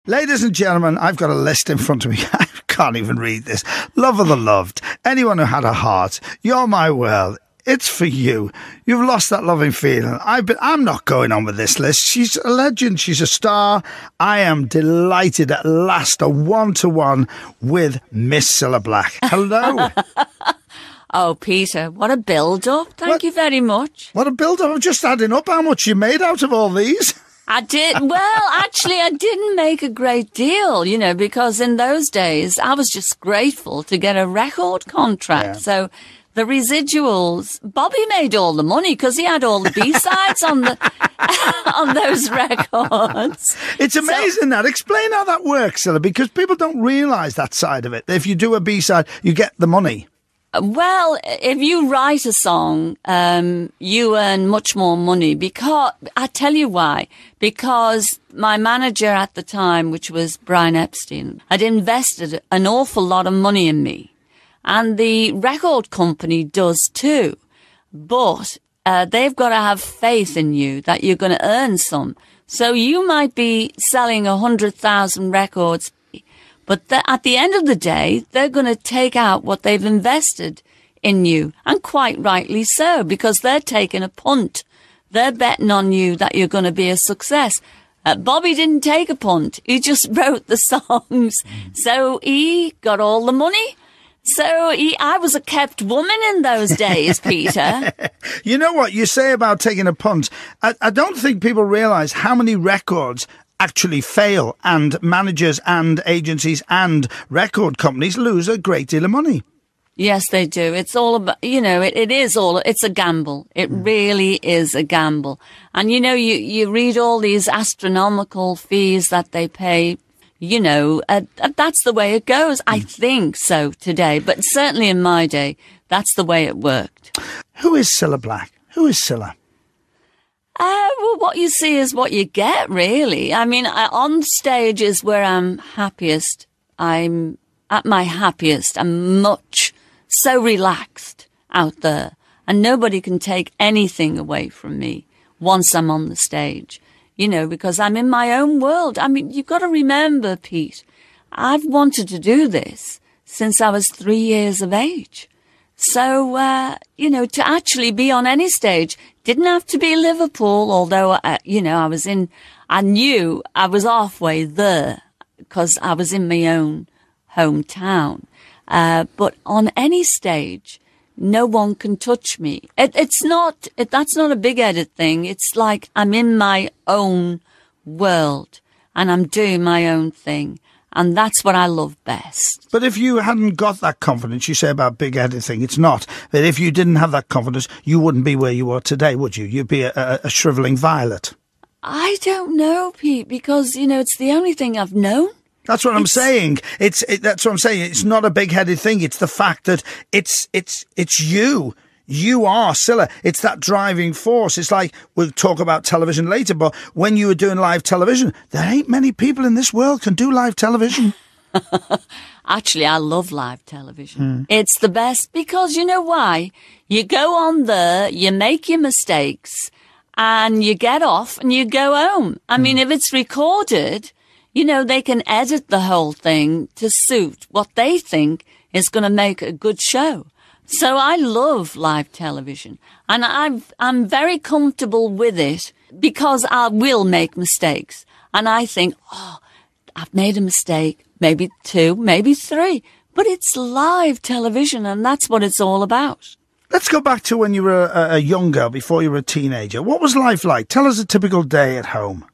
Ladies and gentlemen, I've got a list in front of me. I can't even read this. Love of the loved. Anyone who had a heart. You're my world. It's for you. You've lost that loving feeling. I'm not going on with this list. She's a legend. She's a star. I am delighted at last a one-to-one with Miss Cilla Black. Hello. Oh, Peter, what a build-up. Thank you very much. What a build-up. I'm just adding up how much you made out of all these. I did. Well, actually, I didn't make a great deal, because in those days, I was just grateful to get a record contract. Yeah. So the residuals, Bobby made all the money because he had all the B-sides on those records. It's amazing that. Explain how that works, Cilla, because people don't realise that side of it. If you do a B-side, you get the money. Well, if you write a song, you earn much more money because, I tell you why, because my manager at the time, which was Brian Epstein, had invested an awful lot of money in me. And the record company does too. But they've got to have faith in you that you're going to earn some. So you might be selling 100,000 records, but at the end of the day, they're going to take out what they've invested in you. And quite rightly so, because they're taking a punt. They're betting on you that you're going to be a success. Bobby didn't take a punt. He just wrote the songs. So he got all the money. So I was a kept woman in those days, Peter. You know what you say about taking a punt? I don't think people realise how many records actually fail, and managers and agencies and record companies lose a great deal of money. Yes, they do. It's all about, it's a gamble. It really is a gamble. And, you read all these astronomical fees that they pay, that's the way it goes. I think so today, but certainly in my day, that's the way it worked. Who is Cilla Black? Who is Cilla? Well, what you see is what you get, really. I mean, on stage is where I'm happiest. I'm at my happiest. I'm so relaxed out there. And nobody can take anything away from me once I'm on the stage, because I'm in my own world. I mean, you've got to remember, Pete, I've wanted to do this since I was 3 years of age. So, to actually be on any stage, didn't have to be Liverpool, although, I knew I was halfway there because I was in my own hometown. But on any stage, no one can touch me. That's not a big-headed thing. It's like I'm in my own world and I'm doing my own thing. And that's what I love best. But if you hadn't got that confidence, you say about big-headed thing, it's not. But if you didn't have that confidence, you wouldn't be where you are today, would you? You'd be a shrivelling violet. I don't know, Pete, because, it's the only thing I've known. That's what I'm saying. That's what I'm saying. It's not a big-headed thing. It's the fact that it's you. You are Cilla. It's that driving force. It's like, we'll talk about television later, but when you were doing live television, there ain't many people in this world can do live television. Actually, I love live television. It's the best because you know why? You go on there, you make your mistakes, and you get off and you go home. I mean, if it's recorded, they can edit the whole thing to suit what they think is going to make a good show. So I love live television, and I'm very comfortable with it because I will make mistakes. And I think, I've made a mistake, maybe 2, maybe 3, but it's live television and that's what it's all about. Let's go back to when you were a young girl, before you were a teenager. What was life like? Tell us a typical day at home.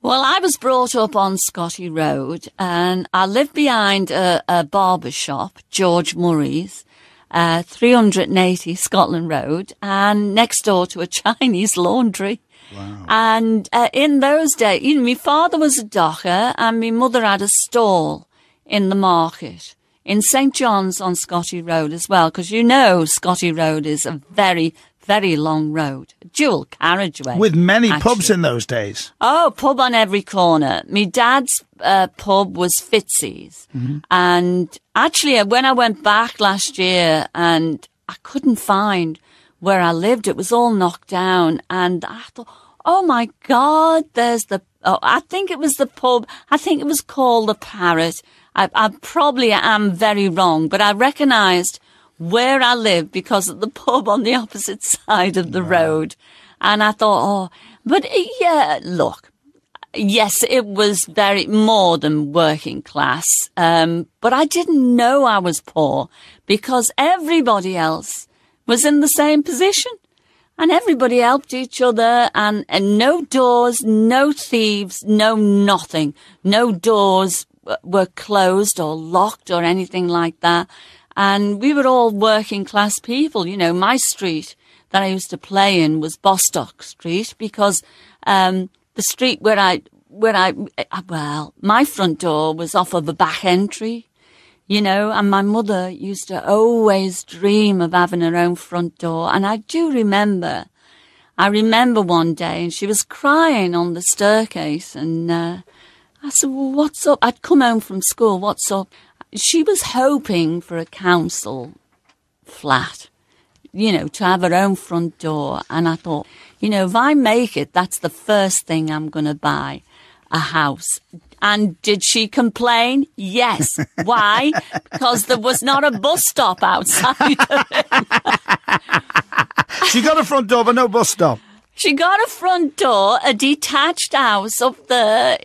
Well, I was brought up on Scotty Road and I lived behind a barber shop, George Murray's. 380 Scotland Road, and next door to a Chinese laundry. Wow. And in those days, my father was a docker and my mother had a stall in the market in St. John's on Scotty Road as well, because Scotty Road is a very, very long road, dual carriageway. With many pubs in those days. Oh, pub on every corner. My dad's pub was Fitzy's. Mm-hmm. And actually, when I went back last year and I couldn't find where I lived, it was all knocked down. And I thought, oh my God, I think it was the pub. I think it was called the Parrot. I probably am very wrong, but I recognised where I lived because of the pub on the opposite side of the road. And I thought, but yeah, look, yes, it was very more than working class. But I didn't know I was poor because everybody else was in the same position. And everybody helped each other, and no doors, no thieves, no nothing. No doors were closed or locked or anything like that. And we were all working class people. You know, my street that I used to play in was Bostock Street because the street where my front door was off of a back entry. You know, and my mother used to always dream of having her own front door. And I remember one day, and she was crying on the staircase, and I said, well, what's up? I'd come home from school, what's up? She was hoping for a council flat, you know, to have her own front door. And I thought, you know, if I make it, that's the first thing I'm going to buy, a house. And did she complain? Yes. Why? Because there was not a bus stop outside of it. She got a front door, but no bus stop. She got a front door, a detached house up there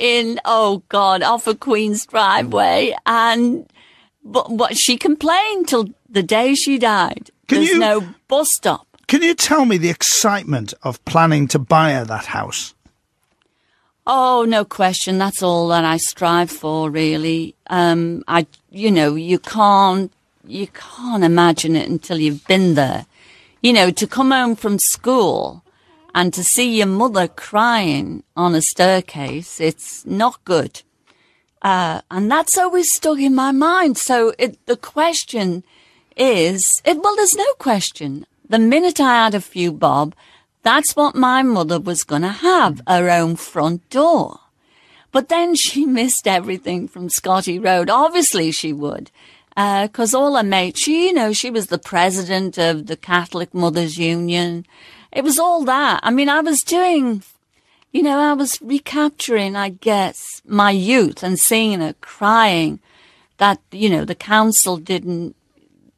off of Queen's driveway. But she complained till the day she died. There's no bus stop. Can you tell me the excitement of planning to buy her that house? Oh, no question. That's all that I strive for, really. You can't imagine it until you've been there. You know, to come home from school and to see your mother crying on a staircase, it's not good. And that's always stuck in my mind. So the question is, there's no question. The minute I had a few bob, that's what my mother was going to have, her own front door. But then she missed everything from Scotty Road. Obviously she would, because all her mates, she was the president of the Catholic Mothers Union. It was all that. I mean, I was recapturing, I guess, my youth and seeing her crying that, the council didn't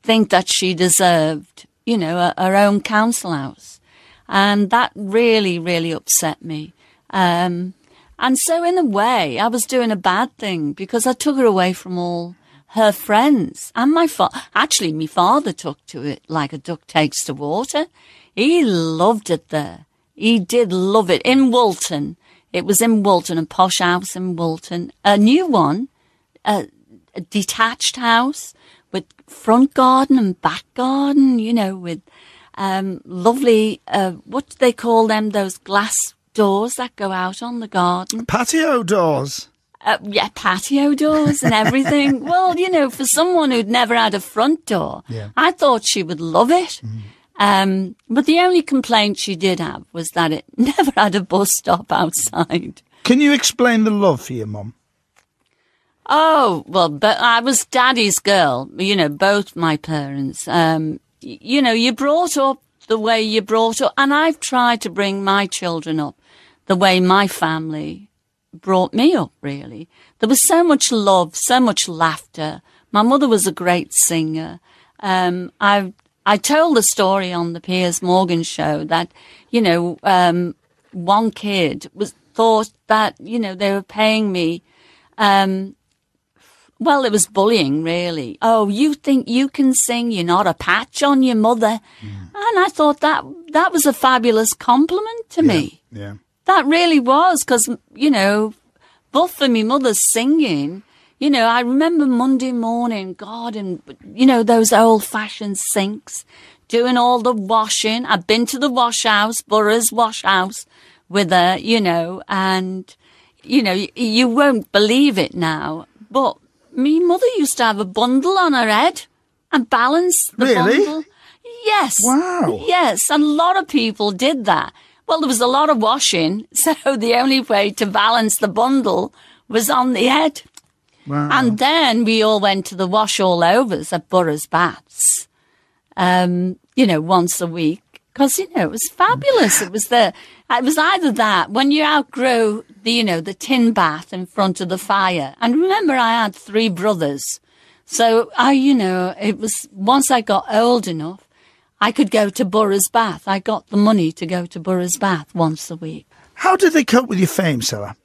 think that she deserved, her own council house. And that really, really upset me. And so in a way, I was doing a bad thing because I took her away from all her friends. And my father took to it like a duck takes to water. He loved it there. He did love it. In Woolton. It was in Woolton, a posh house in Woolton. A new one, a detached house with front garden and back garden, with lovely, what do they call them, those glass doors that go out on the garden? Patio doors. Yeah, patio doors and everything. Well, for someone who'd never had a front door, I thought she would love it. But the only complaint she did have was that it never had a bus stop outside. Can you explain the love for your mum? Oh, well, but I was daddy's girl, both my parents. You brought up the way you brought up, and I've tried to bring my children up the way my family brought me up, really. There was so much love, so much laughter. My mother was a great singer. I told the story on the Piers Morgan show that, one kid thought that, they were paying me, well, it was bullying, really. Oh, you think you can sing? You're not a patch on your mother. And I thought that was a fabulous compliment to me. Yeah. That really was, because, but for me mother's singing, I remember Monday morning, God, and, those old-fashioned sinks, doing all the washing. I've been to the wash house, Borough's wash house, with her, and, you won't believe it now, but me mother used to have a bundle on her head and balance the bundle. Yes. Wow. Yes, and a lot of people did that. Well, there was a lot of washing, so the only way to balance the bundle was on the head. Wow. And then we all went to the wash all overs at Borough's Baths, once a week. because, it was fabulous. It was either that, when you outgrow the tin bath in front of the fire. And remember, I had 3 brothers. So it was, once I got old enough, I could go to Borough's Bath. I got the money to go to Borough's Bath once a week. How did they cope with your fame, Cilla?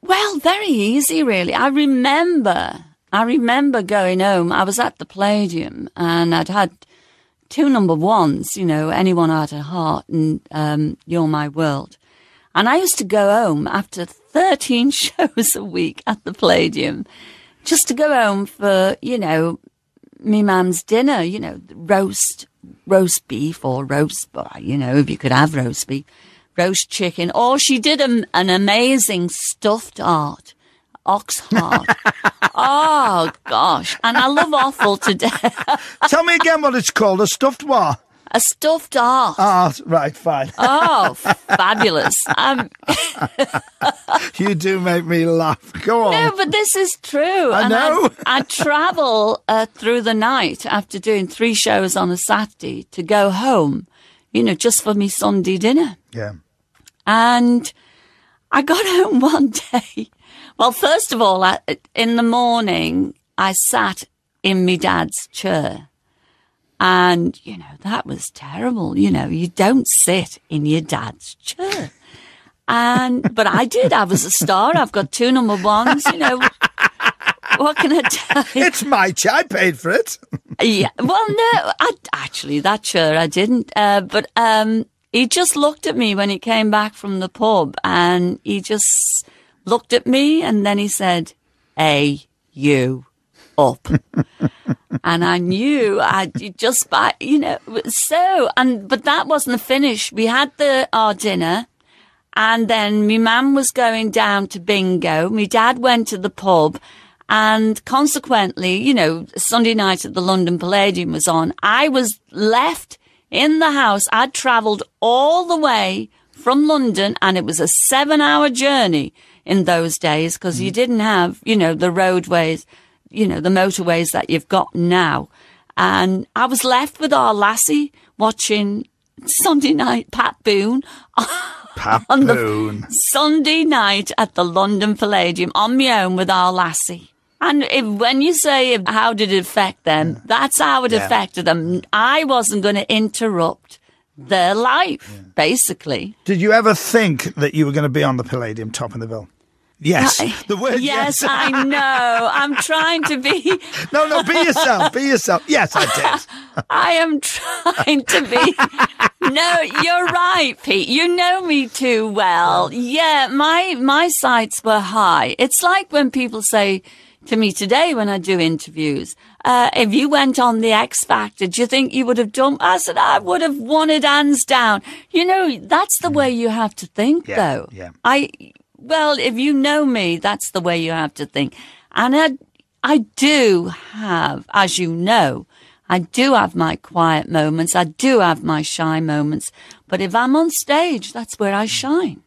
Well, very easy, really. I remember going home. I was at the Palladium, and I'd had 2 number ones, Anyone Had a Heart and You're My World. And I used to go home after 13 shows a week at the Palladium, just to go home for, me mum's dinner, roast beef or roast, if you could have roast beef, roast chicken. Or she did an amazing stuffed ox heart. Oh, gosh. And I love offal to death. Tell me again what it's called. A stuffed what? A stuffed heart. Oh, right, fine. Oh, fabulous. You do make me laugh. Go on. No, but this is true. I know. I'd travel through the night after doing 3 shows on a Saturday to go home, just for me Sunday dinner. Yeah. And I got home one day. Well, first of all, in the morning, I sat in my dad's chair. And, that was terrible. You don't sit in your dad's chair. But I did. I was a star. I've got 2 number ones, What can I tell you? It's my chair. I paid for it. Yeah. Well, no, actually, that chair I didn't. But he just looked at me when he came back from the pub, and he just looked at me, and then he said, "Hey, you, up." And I knew but that wasn't the finish. We had our dinner, and then my mum was going down to bingo. My dad went to the pub, and consequently, Sunday night at the London Palladium was on. I was left in the house. I'd travelled all the way from London, and it was a 7-hour journey in those days, because you didn't have, the roadways, the motorways that you've got now. And I was left with our lassie watching Sunday night Pat Boone. Sunday night at the London Palladium on my own with our lassie. And when you say how did it affect them, that's how it affected them. I wasn't going to interrupt their life, basically. Did you ever think that you were going to be on the Palladium top of the bill? Yes. The word yes. Yes, I know. I'm trying to be... No, be yourself. Be yourself. Yes, I did. I am trying to be... No, you're right, Pete. You know me too well. Yeah, my sights were high. It's like when people say to me today when I do interviews, if you went on the X Factor, do you think you would have done? I said, I would have won it hands down. That's the way you have to think, though. Yeah. Well, if you know me, that's the way you have to think. And I do have, as you know, I do have my quiet moments. I do have my shy moments. But if I'm on stage, that's where I shine.